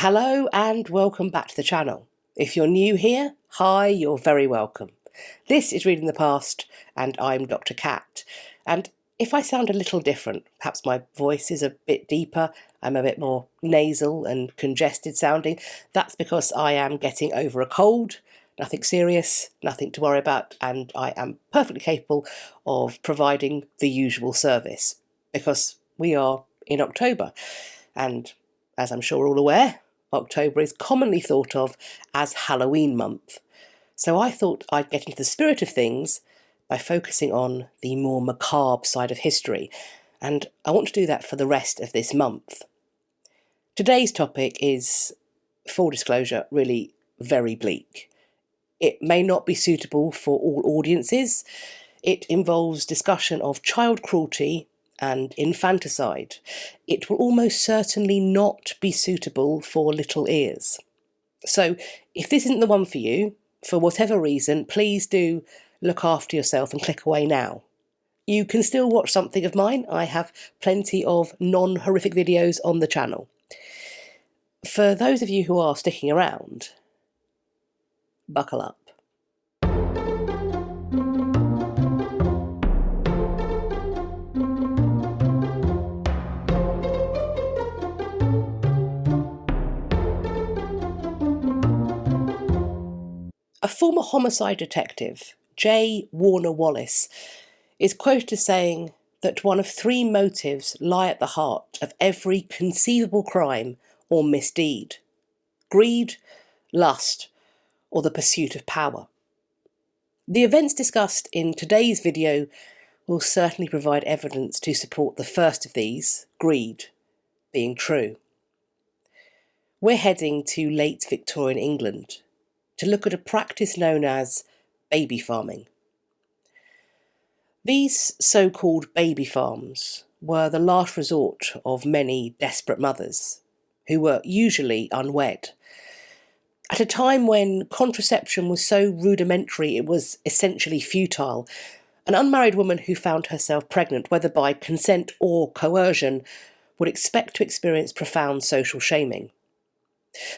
Hello and welcome back to the channel. If you're new here, hi, you're very welcome. This is Reading the Past and I'm Dr. Cat. And if I sound a little different, perhaps my voice is a bit deeper, I'm a bit more nasal and congested sounding, that's because I am getting over a cold. Nothing serious, nothing to worry about, and I am perfectly capable of providing the usual service because we are in October. And as I'm sure all aware, October is commonly thought of as Halloween month. So I thought I'd get into the spirit of things by focusing on the more macabre side of history, and I want to do that for the rest of this month. Today's topic is, full disclosure, really very bleak. It may not be suitable for all audiences. It involves discussion of child cruelty and infanticide. It will almost certainly not be suitable for little ears. So if this isn't the one for you, for whatever reason, please do look after yourself and click away now. You can still watch something of mine. I have plenty of non-horrific videos on the channel. For those of you who are sticking around, buckle up. A former homicide detective, J. Warner Wallace, is quoted as saying that one of three motives lie at the heart of every conceivable crime or misdeed: greed, lust, or the pursuit of power. The events discussed in today's video will certainly provide evidence to support the first of these, greed, being true. We're heading to late Victorian England to look at a practice known as baby farming. These so-called baby farms were the last resort of many desperate mothers, who were usually unwed. At a time when contraception was so rudimentary it was essentially futile, an unmarried woman who found herself pregnant, whether by consent or coercion, would expect to experience profound social shaming.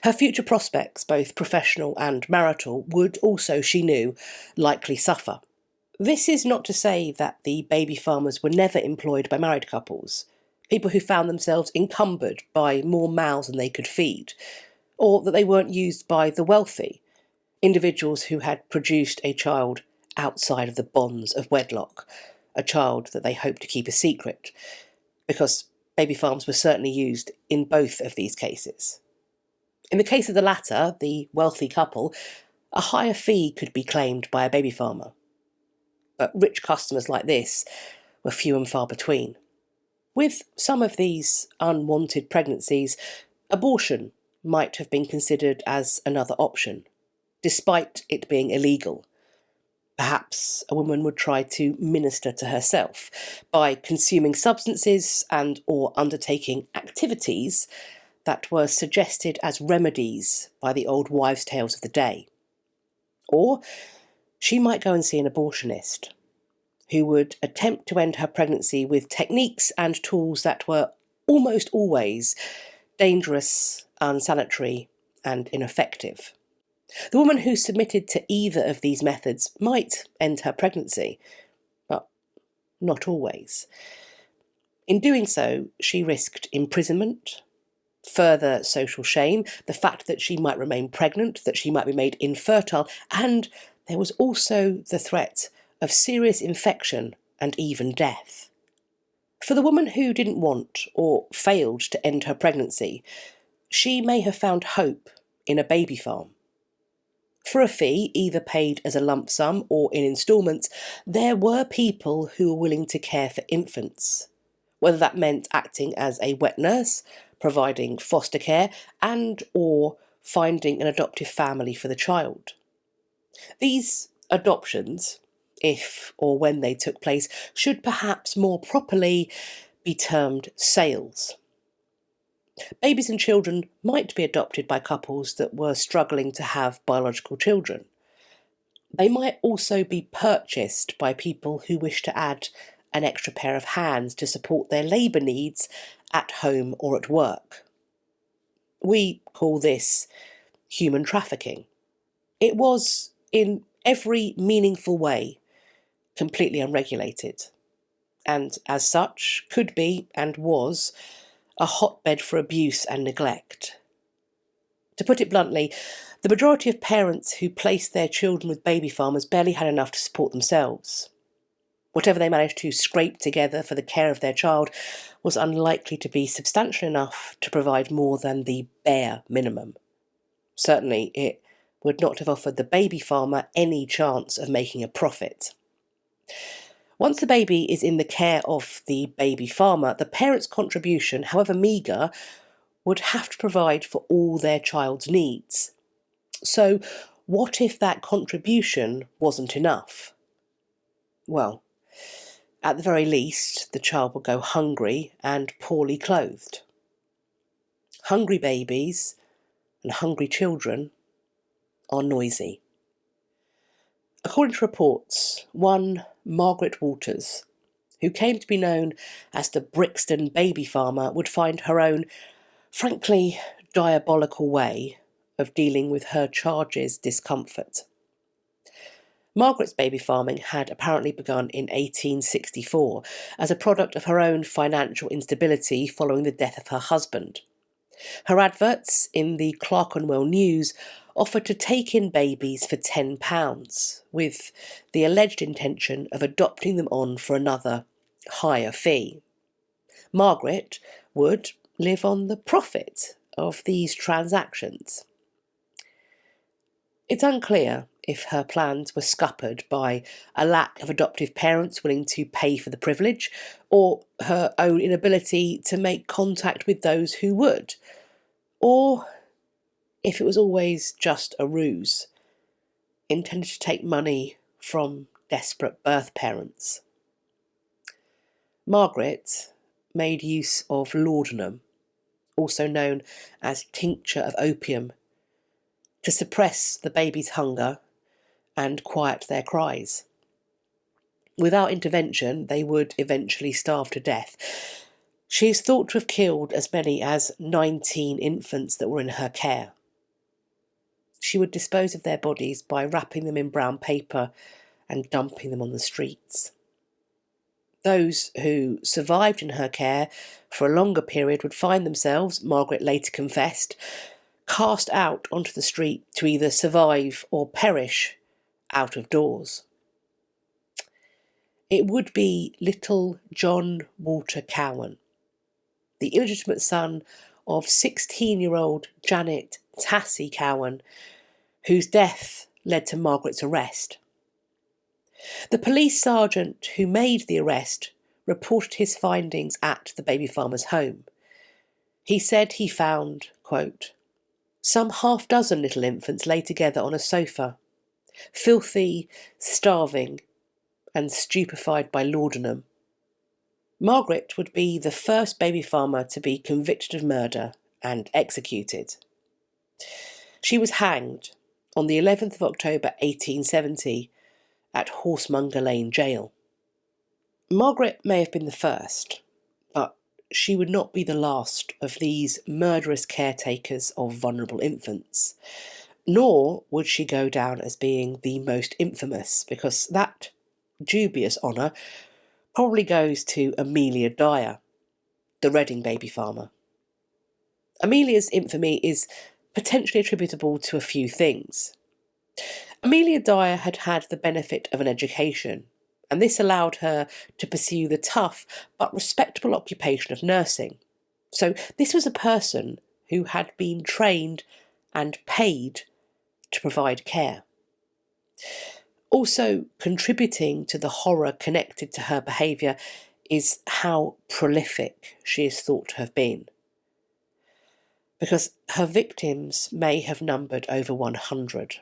Her future prospects, both professional and marital, would also, she knew, likely suffer. This is not to say that the baby farmers were never employed by married couples, people who found themselves encumbered by more mouths than they could feed, or that they weren't used by the wealthy, individuals who had produced a child outside of the bonds of wedlock, a child that they hoped to keep a secret, because baby farms were certainly used in both of these cases. In the case of the latter, the wealthy couple, a higher fee could be claimed by a baby farmer. But rich customers like this were few and far between. With some of these unwanted pregnancies, abortion might have been considered as another option, despite it being illegal. Perhaps a woman would try to minister to herself by consuming substances and or undertaking activities that were suggested as remedies by the old wives' tales of the day. Or she might go and see an abortionist who would attempt to end her pregnancy with techniques and tools that were almost always dangerous, unsanitary, and ineffective. The woman who submitted to either of these methods might end her pregnancy, but not always. In doing so, she risked imprisonment, further social shame, the fact that she might remain pregnant, that she might be made infertile, and there was also the threat of serious infection and even death. For the woman who didn't want or failed to end her pregnancy, she may have found hope in a baby farm. For a fee, either paid as a lump sum or in instalments, there were people who were willing to care for infants, whether that meant acting as a wet nurse, providing foster care, and or finding an adoptive family for the child. These adoptions, if or when they took place, should perhaps more properly be termed sales. Babies and children might be adopted by couples that were struggling to have biological children. They might also be purchased by people who wish to add an extra pair of hands to support their labour needs at home or at work. We call this human trafficking. It was, in every meaningful way, completely unregulated, and as such could be, and was, a hotbed for abuse and neglect. To put it bluntly, the majority of parents who placed their children with baby farmers barely had enough to support themselves. Whatever they managed to scrape together for the care of their child was unlikely to be substantial enough to provide more than the bare minimum. Certainly, it would not have offered the baby farmer any chance of making a profit. Once the baby is in the care of the baby farmer, the parent's contribution, however meagre, would have to provide for all their child's needs. So, what if that contribution wasn't enough? Well, at the very least, the child would go hungry and poorly clothed. Hungry babies and hungry children are noisy. According to reports, one Margaret Waters, who came to be known as the Brixton baby farmer, would find her own, frankly, diabolical way of dealing with her charge's discomfort. Margaret's baby farming had apparently begun in 1864 as a product of her own financial instability following the death of her husband. Her adverts in the Clerkenwell News offered to take in babies for £10, with the alleged intention of adopting them on for another, higher fee. Margaret would live on the profit of these transactions. It's unclear if her plans were scuppered by a lack of adoptive parents willing to pay for the privilege, or her own inability to make contact with those who would, or if it was always just a ruse, intended to take money from desperate birth parents. Margaret made use of laudanum, also known as tincture of opium, to suppress the baby's hunger and quiet their cries. Without intervention, they would eventually starve to death. She is thought to have killed as many as 19 infants that were in her care. She would dispose of their bodies by wrapping them in brown paper and dumping them on the streets. Those who survived in her care for a longer period would find themselves, Margaret later confessed, cast out onto the street to either survive or perish out of doors. It would be little John Walter Cowan, the illegitimate son of 16-year-old Janet Tassie Cowan, whose death led to Margaret's arrest. The police sergeant who made the arrest reported his findings at the baby farmer's home. He said he found, quote, some half-dozen little infants lay together on a sofa, filthy, starving, and stupefied by laudanum. Margaret would be the first baby farmer to be convicted of murder and executed. She was hanged on the 11th of October 1870 at Horsemonger Lane Jail. Margaret may have been the first, but she would not be the last of these murderous caretakers of vulnerable infants, nor would she go down as being the most infamous, because that dubious honour probably goes to Amelia Dyer, the Reading baby farmer. Amelia's infamy is potentially attributable to a few things. Amelia Dyer had had the benefit of an education, and this allowed her to pursue the tough but respectable occupation of nursing. So this was a person who had been trained and paid to provide care. Also contributing to the horror connected to her behaviour is how prolific she is thought to have been, because her victims may have numbered over 100.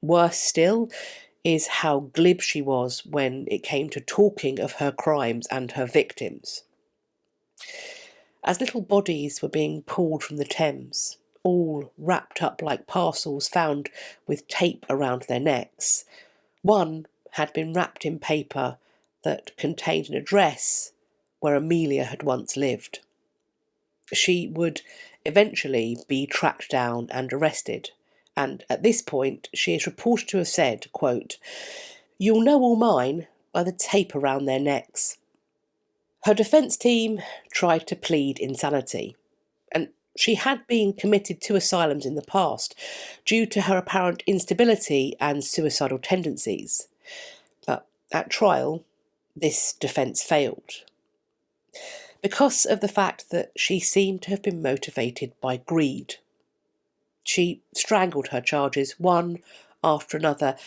Worse still is how glib she was when it came to talking of her crimes and her victims. As little bodies were being pulled from the Thames, all wrapped up like parcels found with tape around their necks, one had been wrapped in paper that contained an address where Amelia had once lived. She would eventually be tracked down and arrested. And at this point, she is reported to have said, quote, "You'll know all mine by the tape around their necks." Her defence team tried to plead insanity, and she had been committed to asylums in the past due to her apparent instability and suicidal tendencies. But at trial, this defence failed, because of the fact that she seemed to have been motivated by greed. She strangled her charges one after another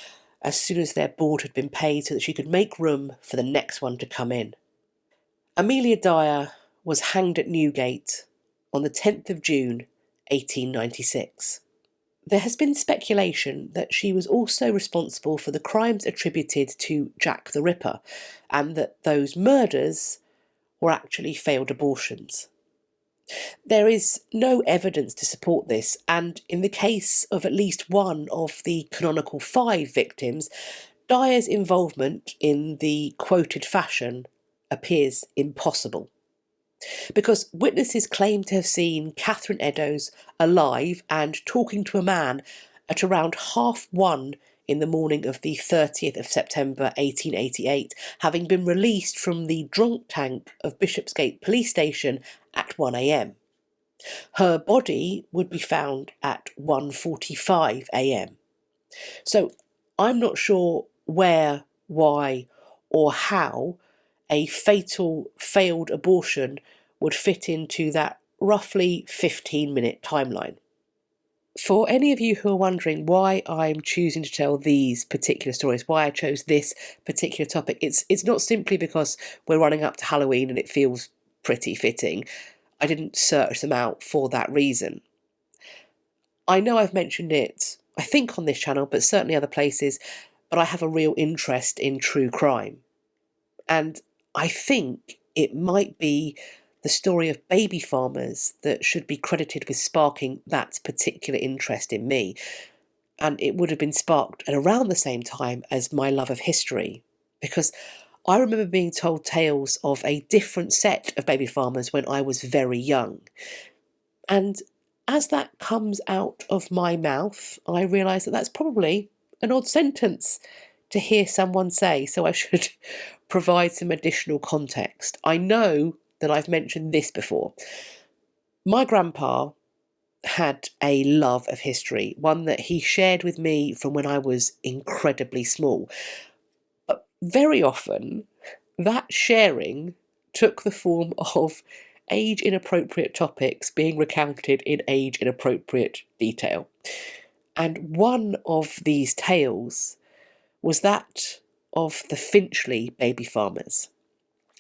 as soon as their board had been paid so that she could make room for the next one to come in. Amelia Dyer was hanged at Newgate on the 10th of June 1896. There has been speculation that she was also responsible for the crimes attributed to Jack the Ripper, and that those murders were actually failed abortions. There is no evidence to support this, and in the case of at least one of the canonical 5 victims, Dyer's involvement in the quoted fashion appears impossible, because witnesses claim to have seen Catherine Eddowes alive and talking to a man at around 1:30 in the morning of the 30th of September 1888, having been released from the drunk tank of Bishopsgate Police Station at 1 a.m. Her body would be found at 1:45 a.m. So I'm not sure where, why, or how a fatal failed abortion would fit into that roughly 15-minute timeline. For any of you who are wondering why I'm choosing to tell these particular stories, why I chose this particular topic, it's not simply because we're running up to Halloween and it feels pretty fitting. I didn't search them out for that reason. I know I've mentioned it, I think on this channel, but certainly other places, but I have a real interest in true crime. And I think it might be the story of baby farmers that should be credited with sparking that particular interest in me. And it would have been sparked at around the same time as my love of history, because I remember being told tales of a different set of baby farmers when I was very young. And as that comes out of my mouth, I realise that that's probably an odd sentence to hear someone say, so I should provide some additional context. I know that I've mentioned this before. My grandpa had a love of history, one that he shared with me from when I was incredibly small. But very often, that sharing took the form of age-inappropriate topics being recounted in age-inappropriate detail. And one of these tales was that of the Finchley baby farmers.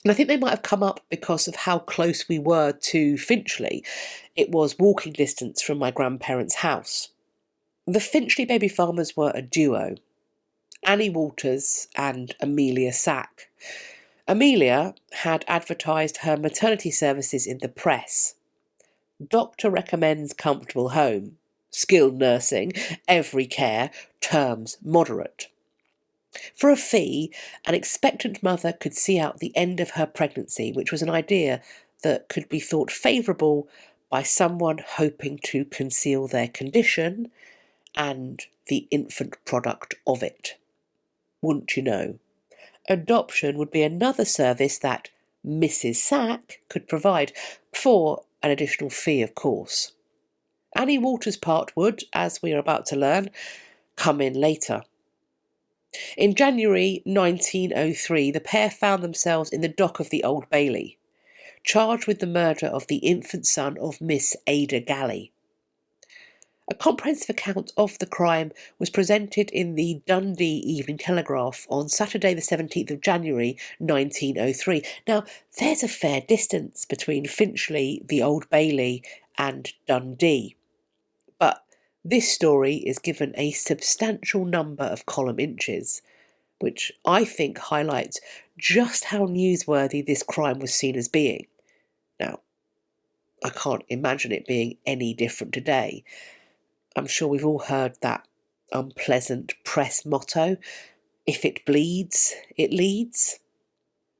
And I think they might have come up because of how close we were to Finchley. It was walking distance from my grandparents' house. The Finchley baby farmers were a duo, Annie Waters and Amelia Sach. Amelia had advertised her maternity services in the press. Doctor recommends comfortable home, skilled nursing, every care, terms moderate. For a fee, an expectant mother could see out the end of her pregnancy, which was an idea that could be thought favourable by someone hoping to conceal their condition and the infant product of it. Wouldn't you know? Adoption would be another service that Mrs. Sach could provide, for an additional fee, of course. Annie Waters' part would, as we are about to learn, come in later. In January 1903, the pair found themselves in the dock of the Old Bailey, charged with the murder of the infant son of Miss Ada Galley. A comprehensive account of the crime was presented in the Dundee Evening Telegraph on Saturday the 17th of January 1903. Now, there's a fair distance between Finchley, the Old Bailey and Dundee. But this story is given a substantial number of column inches, which I think highlights just how newsworthy this crime was seen as being. Now, I can't imagine it being any different today. I'm sure we've all heard that unpleasant press motto, if it bleeds, it leads.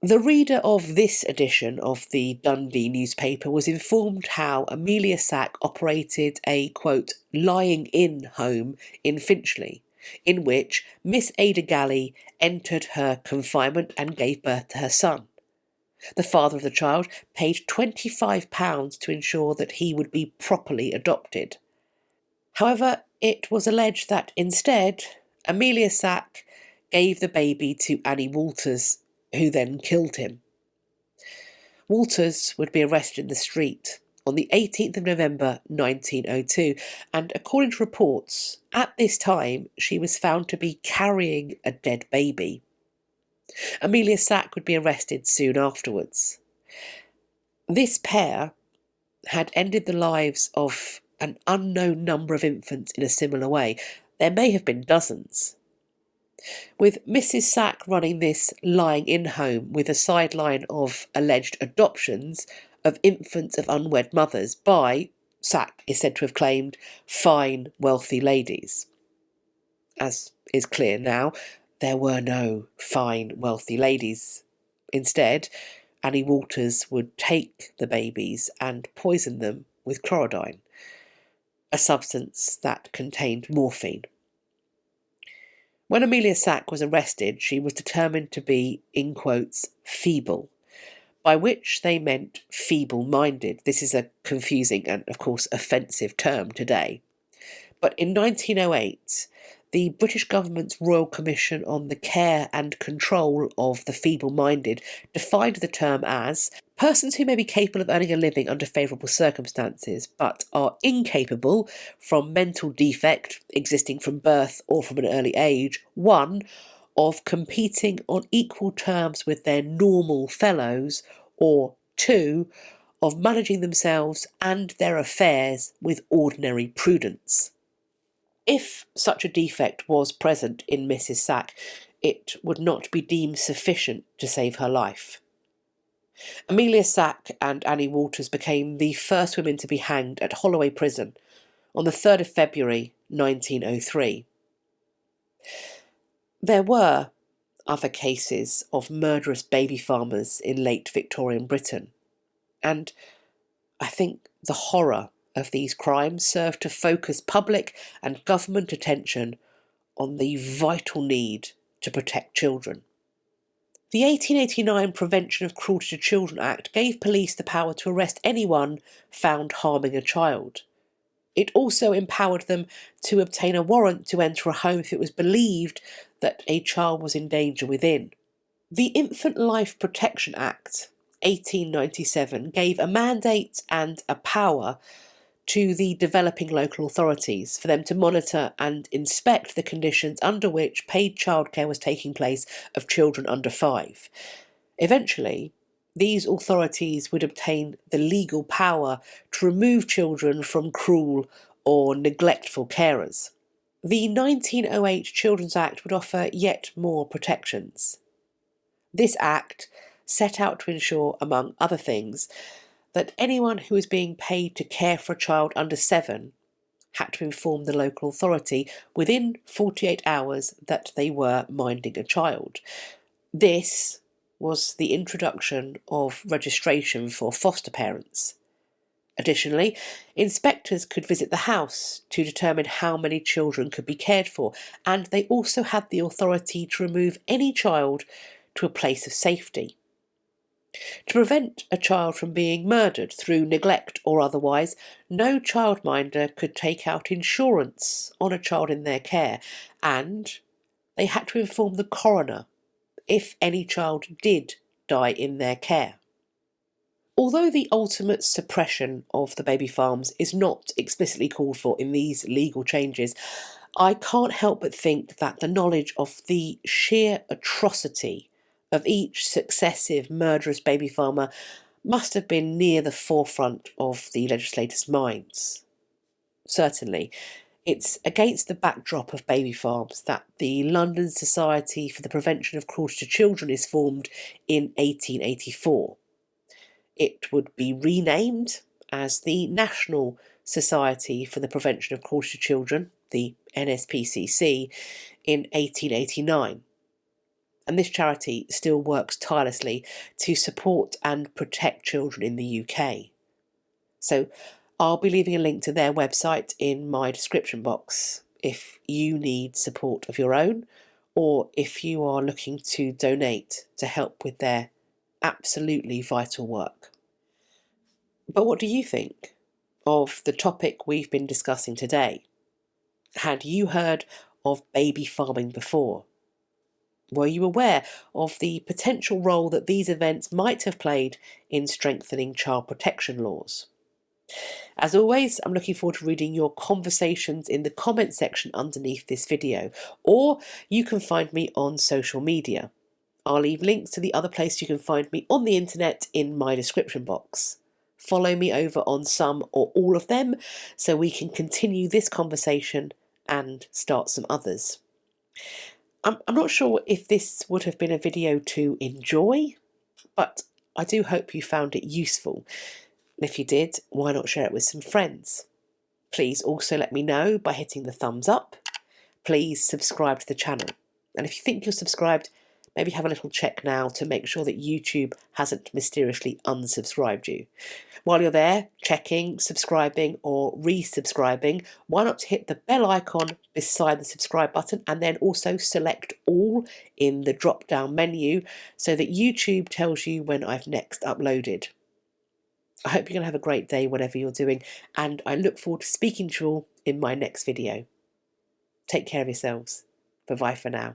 The reader of this edition of the Dundee newspaper was informed how Amelia Sach operated a, quote, lying-in home in Finchley, in which Miss Ada Galley entered her confinement and gave birth to her son. The father of the child paid £25 to ensure that he would be properly adopted. However, it was alleged that instead, Amelia Sach gave the baby to Annie Waters, who then killed him. Waters would be arrested in the street on the 18th of November 1902, and according to reports, at this time she was found to be carrying a dead baby. Amelia Sach would be arrested soon afterwards. This pair had ended the lives of an unknown number of infants in a similar way. There may have been dozens. With Mrs. Sach running this lying-in home with a sideline of alleged adoptions of infants of unwed mothers by, Sach is said to have claimed, fine, wealthy ladies. As is clear now, there were no fine, wealthy ladies. Instead, Annie Waters would take the babies and poison them with chlorodyne, a substance that contained morphine. When Amelia Sach was arrested, she was determined to be, in quotes, feeble, by which they meant feeble-minded. This is a confusing and, of course, offensive term today. But in 1908, the British government's Royal Commission on the Care and Control of the Feeble-Minded defined the term as persons who may be capable of earning a living under favourable circumstances, but are incapable, from mental defect existing from birth or from an early age, 1, of competing on equal terms with their normal fellows, or 2, of managing themselves and their affairs with ordinary prudence. If such a defect was present in Mrs. Sach, it would not be deemed sufficient to save her life. Amelia Sach and Annie Waters became the first women to be hanged at Holloway Prison on the 3rd of February 1903. There were other cases of murderous baby farmers in late Victorian Britain, and I think the horror of these crimes served to focus public and government attention on the vital need to protect children. The 1889 Prevention of Cruelty to Children Act gave police the power to arrest anyone found harming a child. It also empowered them to obtain a warrant to enter a home if it was believed that a child was in danger within. The Infant Life Protection Act, 1897, gave a mandate and a power to the developing local authorities for them to monitor and inspect the conditions under which paid childcare was taking place of children under 5. Eventually, these authorities would obtain the legal power to remove children from cruel or neglectful carers. The 1908 Children's Act would offer yet more protections. This Act set out to ensure, among other things, that anyone who was being paid to care for a child under 7 had to inform the local authority within 48 hours that they were minding a child. This was the introduction of registration for foster parents. Additionally, inspectors could visit the house to determine how many children could be cared for, and they also had the authority to remove any child to a place of safety. To prevent a child from being murdered through neglect or otherwise, no childminder could take out insurance on a child in their care, and they had to inform the coroner if any child did die in their care. Although the ultimate suppression of the baby farms is not explicitly called for in these legal changes, I can't help but think that the knowledge of the sheer atrocity of each successive murderous baby farmer must have been near the forefront of the legislators' minds. Certainly, it's against the backdrop of baby farms that the London Society for the Prevention of Cruelty to Children is formed in 1884. It would be renamed as the National Society for the Prevention of Cruelty to Children, the NSPCC, in 1889. and this charity still works tirelessly to support and protect children in the UK. So I'll be leaving a link to their website in my description box if you need support of your own, or if you are looking to donate to help with their absolutely vital work. But what do you think of the topic we've been discussing today? Had you heard of baby farming before? Were you aware of the potential role that these events might have played in strengthening child protection laws? As always, I'm looking forward to reading your conversations in the comment section underneath this video, or you can find me on social media. I'll leave links to the other places you can find me on the internet in my description box. Follow me over on some or all of them so we can continue this conversation and start some others. I'm not sure if this would have been a video to enjoy, but I do hope you found it useful. And if you did, why not share it with some friends? Please also let me know by hitting the thumbs up. Please subscribe to the channel. And if you think you're subscribed, maybe have a little check now to make sure that YouTube hasn't mysteriously unsubscribed you. While you're there, checking, subscribing or resubscribing, why not hit the bell icon beside the subscribe button and then also select all in the drop-down menu so that YouTube tells you when I've next uploaded. I hope you're going to have a great day, whatever you're doing, and I look forward to speaking to you all in my next video. Take care of yourselves. Bye-bye for now.